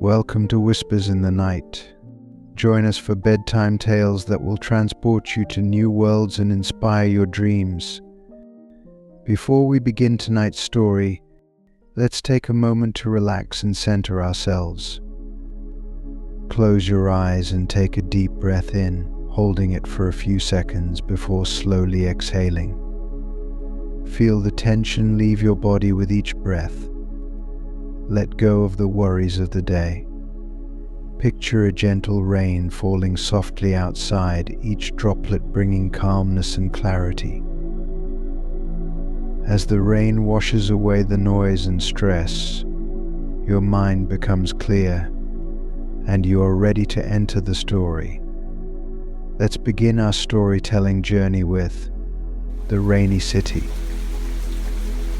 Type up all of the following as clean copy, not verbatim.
Welcome to Whispers in the Night. Join us for bedtime tales that will transport you to new worlds and inspire your dreams. Before we begin tonight's story, let's take a moment to relax and center ourselves. Close your eyes and take a deep breath in, holding it for a few seconds before slowly exhaling. Feel the tension leave your body with each breath. Let go of the worries of the day. Picture a gentle rain falling softly outside, each droplet bringing calmness and clarity. As the rain washes away the noise and stress, your mind becomes clear, and you are ready to enter the story. Let's begin our storytelling journey with The Rainy City.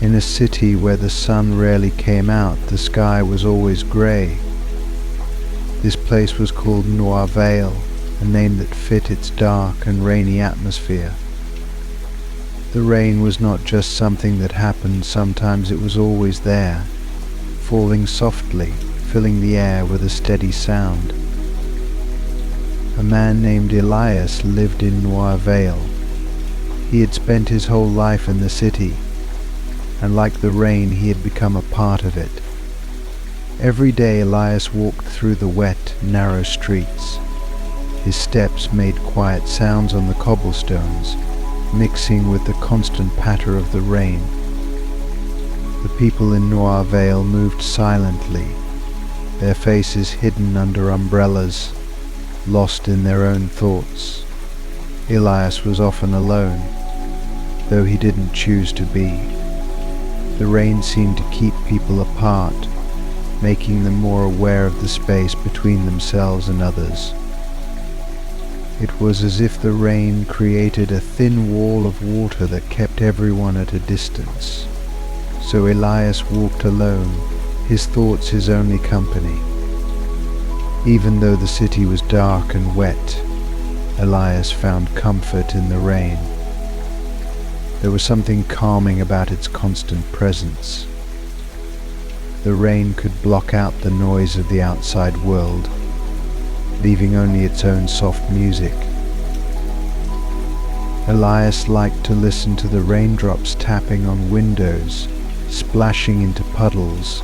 In a city where the sun rarely came out, the sky was always grey. This place was called Noir Vale, a name that fit its dark and rainy atmosphere. The rain was not just something that happened, sometimes it was always there, falling softly, filling the air with a steady sound. A man named Elias lived in Noir Vale. He had spent his whole life in the city, and like the rain, he had become a part of it. Every day Elias walked through the wet, narrow streets. His steps made quiet sounds on the cobblestones, mixing with the constant patter of the rain. The people in Noir Vale moved silently, their faces hidden under umbrellas, lost in their own thoughts. Elias was often alone, though he didn't choose to be. The rain seemed to keep people apart, making them more aware of the space between themselves and others. It was as if the rain created a thin wall of water that kept everyone at a distance. So Elias walked alone, his thoughts his only company. Even though the city was dark and wet, Elias found comfort in the rain. There was something calming about its constant presence. The rain could block out the noise of the outside world, leaving only its own soft music. Elias liked to listen to the raindrops tapping on windows, splashing into puddles,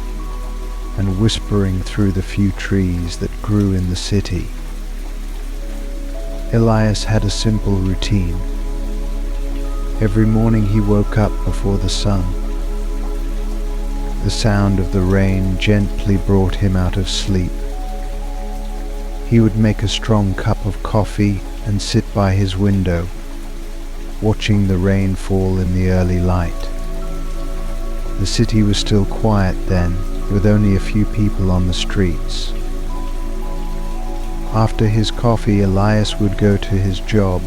and whispering through the few trees that grew in the city. Elias had a simple routine. Every morning he woke up before the sun. The sound of the rain gently brought him out of sleep. He would make a strong cup of coffee and sit by his window, watching the rain fall in the early light. The city was still quiet then, with only a few people on the streets. After his coffee, Elias would go to his job.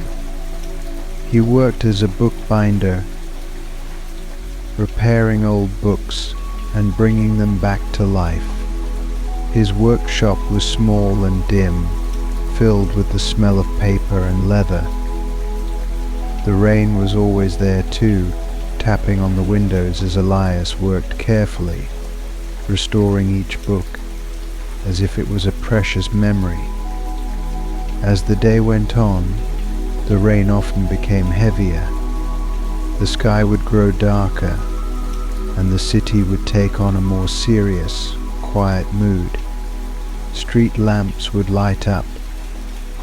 He worked as a bookbinder, repairing old books and bringing them back to life. His workshop was small and dim, filled with the smell of paper and leather. The rain was always there too, tapping on the windows as Elias worked carefully, restoring each book as if it was a precious memory. As the day went on, the rain often became heavier. The sky would grow darker, and the city would take on a more serious, quiet mood. Street lamps would light up,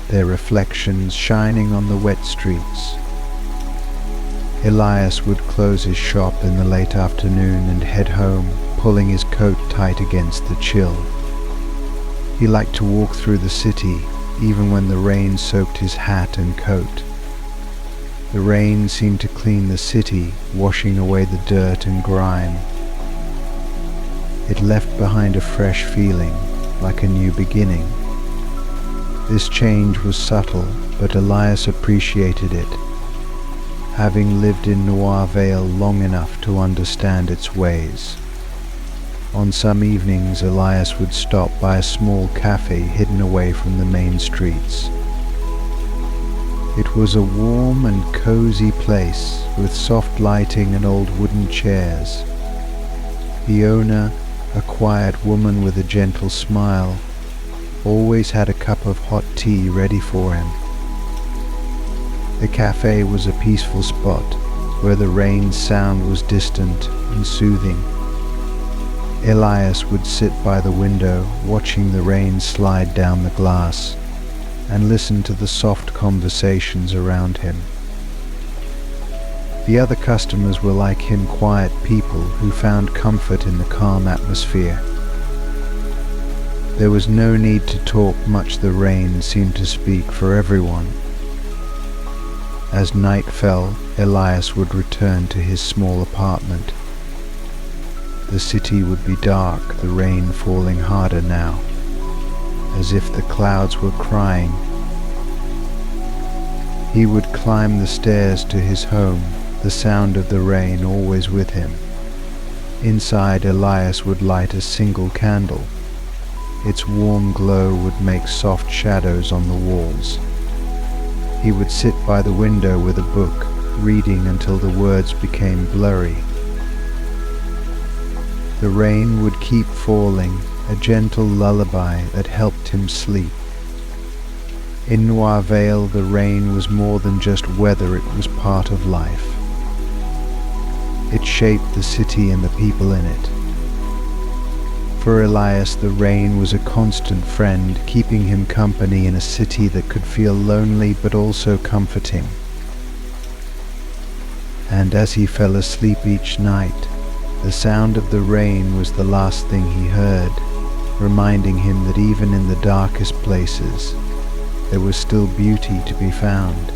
their reflections shining on the wet streets. Elias would close his shop in the late afternoon and head home, pulling his coat tight against the chill. He liked to walk through the city, even when the rain soaked his hat and coat. The rain seemed to clean the city, washing away the dirt and grime. It left behind a fresh feeling, like a new beginning. This change was subtle, but Elias appreciated it, having lived in Noir Vale long enough to understand its ways. On some evenings, Elias would stop by a small cafe hidden away from the main streets. It was a warm and cozy place with soft lighting and old wooden chairs. The owner, A quiet woman with a gentle smile always had a cup of hot tea ready for him. The cafe was a peaceful spot where the rain's sound was distant and soothing. Elias would sit by the window watching the rain slide down the glass and listen to the soft conversations around him. The other customers were like him, quiet people who found comfort in the calm atmosphere. There was no need to talk much. The rain seemed to speak for everyone. As night fell, Elias would return to his small apartment. The city would be dark, the rain falling harder now, as if the clouds were crying. He would climb the stairs to his home, the sound of the rain always with him. Inside, Elias would light a single candle. Its warm glow would make soft shadows on the walls. He would sit by the window with a book, reading until the words became blurry. The rain would keep falling, a gentle lullaby that helped him sleep. In Noir Vale, the rain was more than just weather, it was part of life. It shaped the city and the people in it. For Elias, the rain was a constant friend, keeping him company in a city that could feel lonely but also comforting. And as he fell asleep each night, the sound of the rain was the last thing he heard, reminding him that even in the darkest places, there was still beauty to be found.